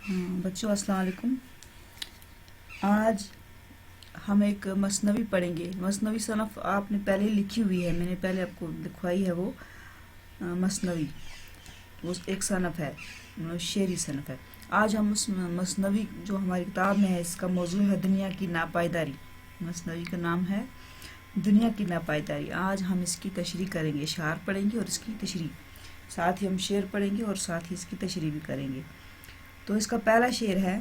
بچوں السلام علیکم۔ آج ہم ایک مثنوی پڑھیں گے۔ مثنوی صنف آپ نے پہلے لکھی ہوئی ہے، میں نے پہلے آپ کو لکھوائی ہے وہ مثنوی، وہ ایک صنف ہے، شعری صنف ہے۔ آج ہم اس مثنوی جو ہماری کتاب میں ہے، اس کا موضوع ہے دنیا کی ناپائیداری۔ مثنوی کا نام ہے دنیا کی ناپائیداری۔ آج ہم اس کی تشریح کریں گے، اشعار پڑھیں گے اور اس کی تشریح، ساتھ ہی ہم شعر پڑھیں گے اور ساتھ ہی اس کی تشریح بھی کریں گے۔ تو اس کا پہلا شعر ہے: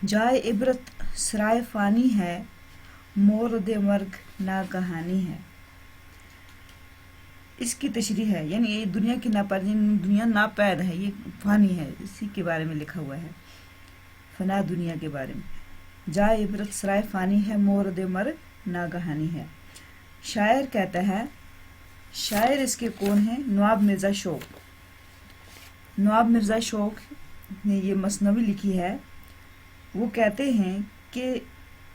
جائے عبرت سرائے فانی ہے، مورد مرگ ناگہانی ہے۔ اس کی تشریح ہے، یعنی یہ دنیا کی دنیا ناپید ہے، یہ فانی ہے، اسی کے بارے میں لکھا ہوا ہے، فنا دنیا کے بارے میں۔ جائے عبرت سرائے فانی ہے، مورد مرگ ناگہانی ہے۔ شاعر کہتا ہے، شاعر اس کے کون ہیں؟ نواب مرزا شوق۔ نواب مرزا شوق نے یہ مثنوی لکھی ہے۔ وہ کہتے ہیں کہ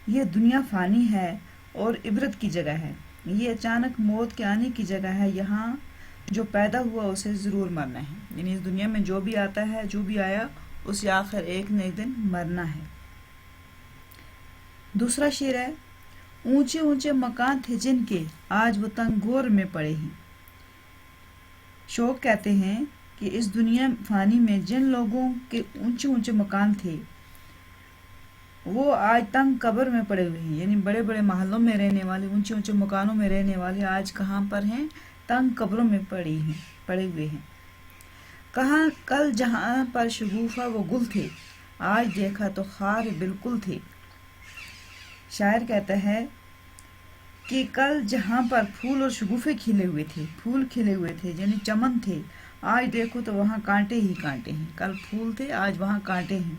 یہ دنیا فانی ہے اور عبرت کی جگہ ہے، یہ اچانک موت کے آنے کی جگہ ہے، یہاں جو پیدا ہوا اسے ضرور مرنا ہے، یعنی اس دنیا میں جو بھی آتا ہے، جو بھی آیا، اسے آخر ایک نہ ایک دن مرنا ہے۔ دوسرا شعر ہے: اونچے اونچے مکان تھے جن کے، آج وہ تنگ گور میں پڑے ہیں۔ شوق کہتے ہیں کہ اس دنیا فانی میں جن لوگوں کے اونچے اونچے مکان تھے، وہ آج تنگ قبر میں پڑے ہوئے ہیں، یعنی بڑے بڑے محلوں میں رہنے والے، اونچے اونچے مکانوں میں رہنے والے آج کہاں پر ہیں؟ تنگ قبروں میں پڑے ہوئے ہیں۔ کہاں کل جہاں پر شگوفہ وہ گل تھے، آج دیکھا تو خار بالکل تھے۔ شاعر کہتا ہے کہ کل جہاں پر پھول اور شگوفے کھلے ہوئے تھے، یعنی چمن تھے، آج دیکھو تو وہاں کانٹے ہی کانٹے ہیں۔ کل پھول تھے، آج وہاں کانٹے ہیں۔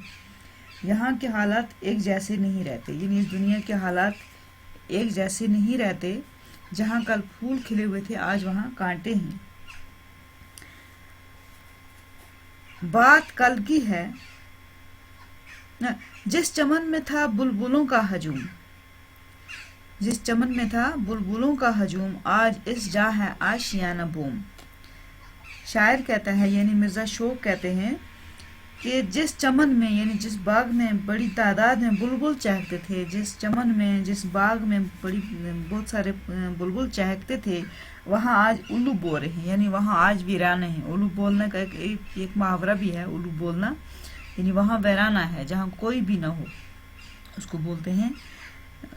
یہاں کے حالات ایک جیسے نہیں رہتے، یعنی اس دنیا کے حالات ایک جیسے نہیں رہتے، جہاں کل پھول کھلے ہوئے تھے، آج وہاں کانٹے ہیں۔ بات کل کی ہے، جس چمن میں تھا بلبلوں کا ہجوم، جس چمن میں تھا بلبلوں کا ہجوم، آج اس جا ہے آشیانہ بوم۔ شاعر کہتا ہے، یعنی مرزا شوق کہتے ہیں کہ جس چمن میں، یعنی جس باغ میں بڑی تعداد میں بلبل چہکتے تھے، جس چمن میں، جس باغ میں بہت سارے بلبل چہکتے تھے، وہاں آج الو بول رہے ہیں، یعنی وہاں آج ویرانہ ہے۔ الو بولنا کا ایک محاورہ بھی ہے، الو بولنا، یعنی وہاں ویرانہ ہے، جہاں کوئی بھی نہ ہو، اس کو بولتے ہیں،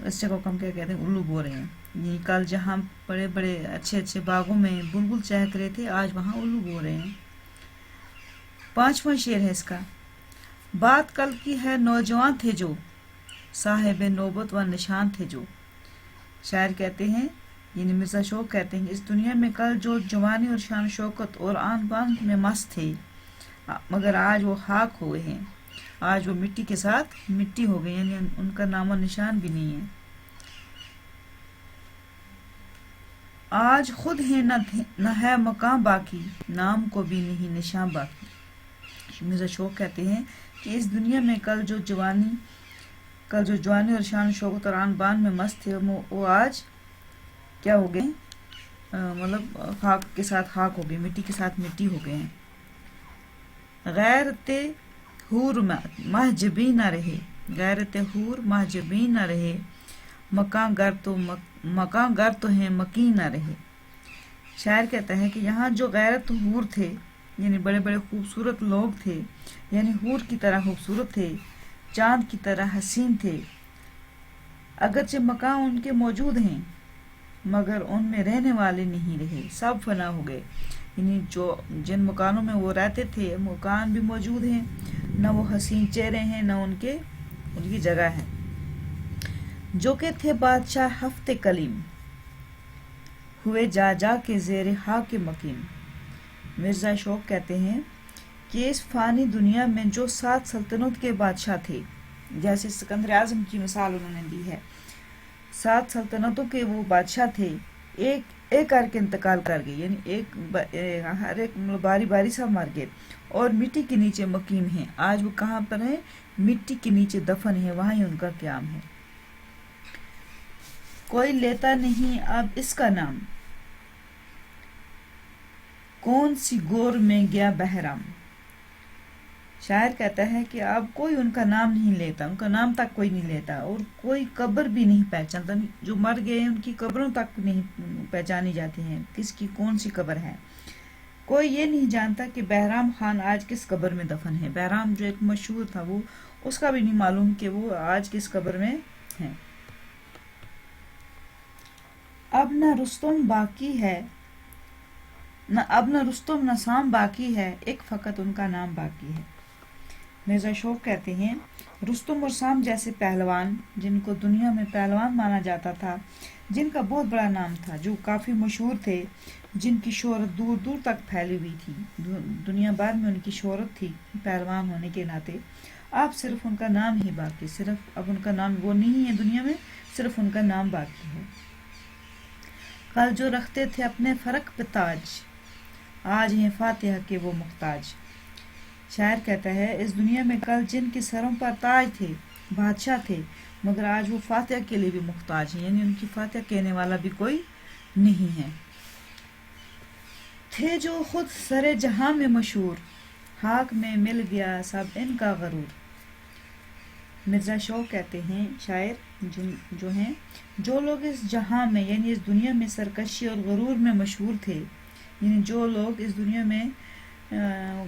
اس جگہ کو ہم کیا کہتے ہیں؟ الو بول رہے ہیں۔ یعنی کل جہاں بڑے بڑے اچھے اچھے باغوں میں بلبل چہک رہے تھے، آج وہاں الو بول رہے ہیں۔ پانچواں شعر ہے اس کا: بات کل کی ہے نوجوان تھے جو، صاحب نوبت و نشان تھے جو۔ شاعر کہتے ہیں، یعنی مرزا شوق کہتے ہیں، اس دنیا میں کل جو جوانی اور شان شوکت اور آن بان میں مست تھے، مگر آج وہ خاک ہوئے ہیں، آج وہ مٹی کے ساتھ مٹی ہو گئے، یعنی ان کا نام و نشان بھی نہیں ہے۔ آج خود ہی نہ ہے مقام باقی، نام کو بھی نہیں نشان باقی۔ مرزا شوق کہتے ہیں کہ اس دنیا میں کل جو جوانی اور شان شوکت اور آن بان میں مست تھے، وہ آج کیا ہو گئے؟ مطلب خاک کے ساتھ خاک ہو گئے، مٹی کے ساتھ مٹی ہو گئے ہیں۔ غیرت حور محجبی نہ رہے، غیرت حور محجبی نہ رہے، مکاں گر تو ہیں مکین نہ رہے۔ شاعر کہتا ہے کہ یہاں جو غیرت حور تھے، یعنی بڑے بڑے خوبصورت لوگ تھے، یعنی حور کی طرح خوبصورت تھے، چاند کی طرح حسین تھے، اگرچہ مکان ان کے موجود ہیں، مگر ان میں رہنے والے نہیں رہے، سب فنا ہو گئے۔ یعنی جن مکانوں میں وہ رہتے تھے، مکان بھی موجود ہیں، نہ وہ حسین چہرے ہیں، نہ ان کی جگہ ہے۔ جو کہ تھے بادشاہ ہفتے کلیم، ہوئے جا جا کے زیر خاک مقیم۔ مرزا شوق کہتے ہیں کہ اس فانی دنیا میں جو 7 سلطنت کے بادشاہ تھے، جیسے سکندر اعظم کی مثال انہوں نے دی ہے، 7 سلطنتوں کے وہ بادشاہ تھے، ایک کر کے انتقال کر گئے، یعنی ہر ایک باری باری سب مر گئے، اور مٹی کے نیچے مقیم ہیں۔ آج وہ کہاں پر ہیں؟ مٹی کے نیچے دفن ہے، وہاں ہی ان کا قیام ہے۔ کوئی لیتا نہیں اب اس کا نام، کون سی گور میں گیا بہرام۔ شاعر کہتا ہے کہ اب کوئی ان کا نام نہیں لیتا، ان کا نام تک کوئی نہیں لیتا، اور کوئی قبر بھی نہیں پہچانتا، جو مر گئے ہیں ان کی قبروں تک نہیں پہچانی جاتی ہیں، کس کی کون سی قبر ہے۔ کوئی یہ نہیں جانتا کہ بہرام خان آج کس قبر میں دفن ہے، بہرام جو ایک مشہور تھا، وہ اس کا بھی نہیں معلوم کہ وہ آج کس قبر میں ہے۔ اب نہ رستم باقی ہے، اب نہ رستم نہ سام باقی ہے، ایک فقط ان کا نام باقی ہے۔ مرزا شوق کہتے ہیں رستم اور سام جیسے پہلوان، جن کو دنیا میں پہلوان مانا جاتا تھا، جن کا بہت بڑا نام تھا، جو کافی مشہور تھے، جن کی شہرت دور دور تک پھیلی ہوئی تھی، دنیا بھر میں ان کی شہرت تھی پہلوان ہونے کے ناطے، اب صرف ان کا نام ہی باقی، صرف اب ان کا نام وہ نہیں ہے دنیا میں، صرف ان کا نام باقی ہے۔ کل جو رکھتے تھے اپنے فرق پہ تاج، آج ہیں فاتحہ کے وہ محتاج۔ شاعر کہتا ہے اس دنیا میں کل جن کے سروں پر تاج تھے، بادشاہ تھے، مگر آج وہ فاتحہ کے لیے بھی محتاج ہیں، یعنی ان کی فاتحہ کہنے والا بھی کوئی نہیں ہے۔ تھے جو خود سرے جہاں میں مشہور، خاک میں مل گیا سب ان کا غرور۔ مرزا شوق کہتے ہیں شاعر جو ہیں، جو لوگ اس جہاں میں یعنی اس دنیا میں سرکشی اور غرور میں مشہور تھے، یعنی جو لوگ اس دنیا میں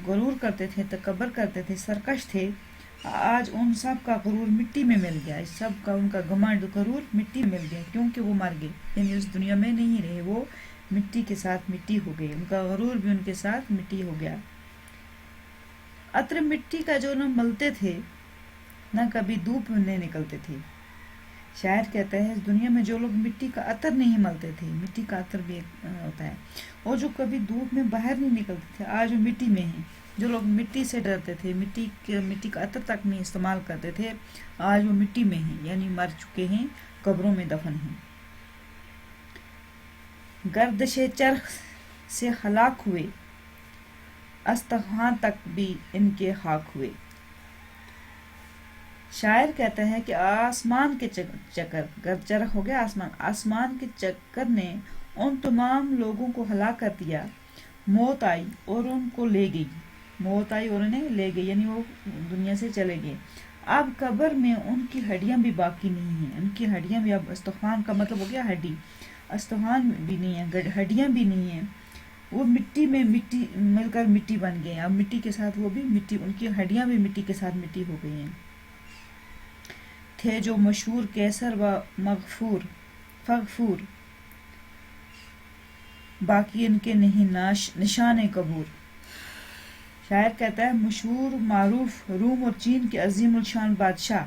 غرور کرتے تھے، تکبر کرتے تھے، سرکش تھے، آج ان سب کا غرور مٹی میں مل گیا، اس سب کا ان کا گھمنڈ غرور مٹی میں مل گیا، کیونکہ وہ مر گئے، یعنی اس دنیا میں نہیں رہے، وہ مٹی کے ساتھ مٹی ہو گئی، ان کا غرور بھی ان کے ساتھ مٹی ہو گیا۔ عطر مٹی کا جو نہ ملتے تھے، نہ کبھی دھوپ میں نکلتے تھے۔ شاعر کہتا ہے اس دنیا میں جو لوگ مٹی کا عطر نہیں ملتے تھے، مٹی کا عطر بھی ہوتا ہے، اور جو کبھی دھوپ میں باہر نہیں نکلتے تھے، آج وہ مٹی میں ہیں۔ جو لوگ مٹی سے ڈرتے تھے، مٹی کا عطر تک نہیں استعمال کرتے تھے، آج وہ مٹی میں ہیں، یعنی مر چکے ہیں، قبروں میں دفن ہیں۔ گردش چرخ سے ہلاک ہوئے، استخوان تک بھی ان کے خاک ہوئے۔ شاعر کہتا ہے کہ آسمان کے چکر، گرد چرخ ہو گیا آسمان کے چکر نے ان تمام لوگوں کو ہلاک کر دیا، موت آئی اور ان کو لے گئی، موت آئی اور انہیں لے گئی، یعنی وہ دنیا سے چلے گئے۔ اب قبر میں ان کی ہڈیاں بھی باقی نہیں ہیں، ان کی ہڈیاں بھی، اب استخوان کا مطلب ہو گیا ہڈی، استخوان بھی نہیں ہے، ہڈیاں بھی نہیں ہیں، وہ مٹی میں مٹی مل کر مٹی بن گئے، اب مٹی کے ساتھ وہ بھی مٹی، ان کی ہڈیاں بھی مٹی کے ساتھ مٹی ہو گئی ہیں۔ تھے جو مشہور کیسر و فغفور، باقی ان کے نہیں نشان قبور۔ شاعر کہتا ہے مشہور معروف روم اور چین کے عظیم الشان بادشاہ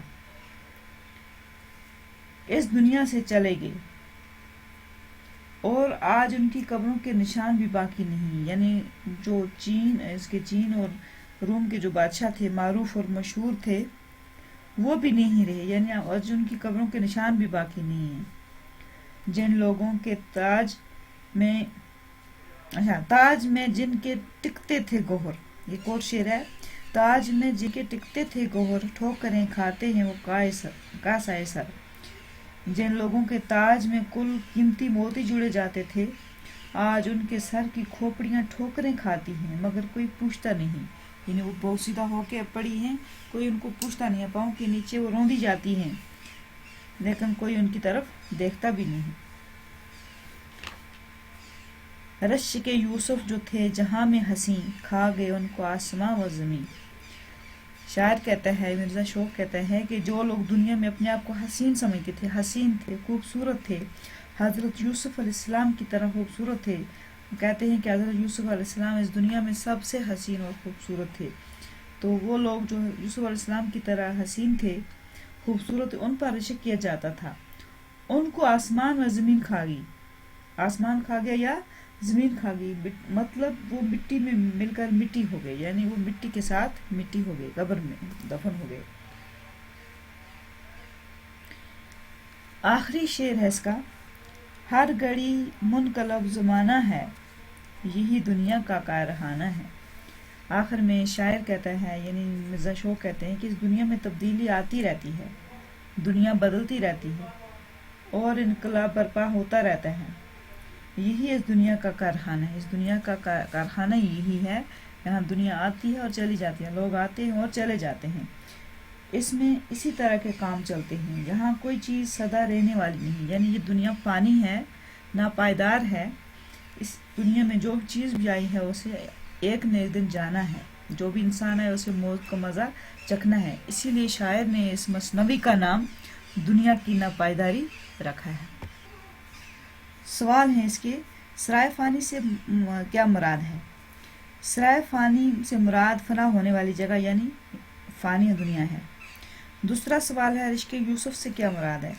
اس دنیا سے چلے گئے، اور آج ان کی قبروں کے نشان بھی باقی نہیں، یعنی جو چین اور روم کے جو بادشاہ تھے، معروف اور مشہور تھے، وہ بھی نہیں رہے، یعنی آج ان کی قبروں کے نشان بھی باقی نہیں ہیں۔ جن لوگوں کے تاج میں جن کے ٹکتے تھے گوہر، یہ ایک اور شعر ہے، تاج میں جن کے ٹکتے تھے گوہر، ٹھوکریں کھاتے ہیں وہ کاسائے سر۔ جن لوگوں کے تاج میں کل قیمتی موتی جڑے جاتے تھے، آج ان کے سر کی کھوپڑیاں ٹھوکریں کھاتی ہیں، مگر کوئی پوچھتا نہیں، یعنی وہ بوسیدہ ہو کے پڑی ہیں، کوئی ان کو پوچھتا نہیں، پاؤں کے نیچے وہ روندی جاتی ہیں، لیکن کوئی ان کی طرف دیکھتا بھی نہیں۔ رش کے یوسف جو تھے جہاں میں حسین، کھا گئے ان کو آسماں و زمین۔ شاعر کہتا ہے، مرزا شوق کہتا ہے کہ جو لوگ دنیا میں اپنے آپ کو حسین سمجھتے تھے، حسین تھے، خوبصورت تھے، حضرت یوسف علیہ السلام کی طرح خوبصورت تھے، کہتے ہیں کہ حضرت یوسف علیہ السلام اس دنیا میں سب سے حسین اور خوبصورت تھے، تو وہ لوگ جو یوسف علیہ السلام کی طرح حسین تھے، خوبصورت، ان پر رشک کیا جاتا تھا، ان کو آسمان و زمین کھا گئی، آسمان کھا گیا یا زمین کھا گئی، مطلب وہ مٹی میں مل کر مٹی ہو گئے، یعنی وہ مٹی کے ساتھ مٹی ہو گئے، قبر میں دفن ہو گئے۔ آخری شعر ہے اس کا، ہر گھڑی منقلب زمانہ ہے، یہی دنیا کا کارخانہ ہے۔ آخر میں شاعر کہتا ہے، یعنی مرزا شوق کہتے ہیں کہ اس دنیا میں تبدیلی آتی رہتی ہے، دنیا بدلتی رہتی ہے، اور انقلاب برپا ہوتا رہتا ہے، یہی اس دنیا کا کارخانہ ہے، اس دنیا کا کارخانہ یہی ہے یہاں دنیا آتی ہے اور چلی جاتی ہے، لوگ آتے ہیں اور چلے جاتے ہیں، اس میں اسی طرح کے کام چلتے ہیں، یہاں کوئی چیز سدا رہنے والی نہیں، یعنی یہ دنیا فانی ہے، ناپائیدار ہے، اس دنیا میں جو چیز بھی آئی ہے اسے ایک نہ ایک دن جانا ہے، جو بھی انسان ہے اسے موت کا مزہ چکھنا ہے، اسی لیے شاعر نے اس مثنوی کا نام دنیا کی ناپائیداری رکھا ہے۔ سوال ہیں اس کے، سرائے فانی سے کیا مراد ہے؟ سرائے فانی سے مراد فنا ہونے والی جگہ یعنی فانی دنیا ہے۔ دوسرا سوال ہے، رشک یوسف سے کیا مراد ہے؟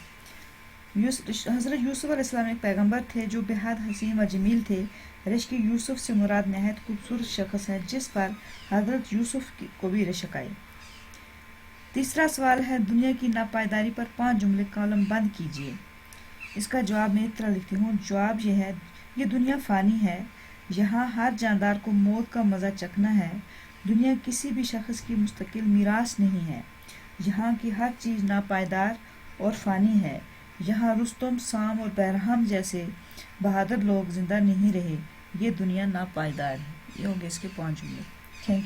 حضرت یوسف علیہ السلام ایک پیغمبر تھے جو بہت حسین و جمیل تھے، رشک یوسف سے مراد نہایت خوبصورت شخص ہے جس پر حضرت یوسف کو بھی رشک آئی۔ تیسرا سوال ہے، دنیا کی ناپائیداری پر 5 جملے کالم بند کیجیے۔ اس کا جواب میں اس طرح لکھتی ہوں، جواب یہ ہے، یہ دنیا فانی ہے، یہاں ہر جاندار کو موت کا مزہ چکھنا ہے، دنیا کسی بھی شخص کی مستقل میراث نہیں ہے، یہاں کی ہر چیز ناپائیدار اور فانی ہے، یہاں رستم، سام اور بہرام جیسے بہادر لوگ زندہ نہیں رہے، یہ دنیا ناپائیدار ہے۔ یہ ہوں گے اس کے 5 جملے۔ Thank you.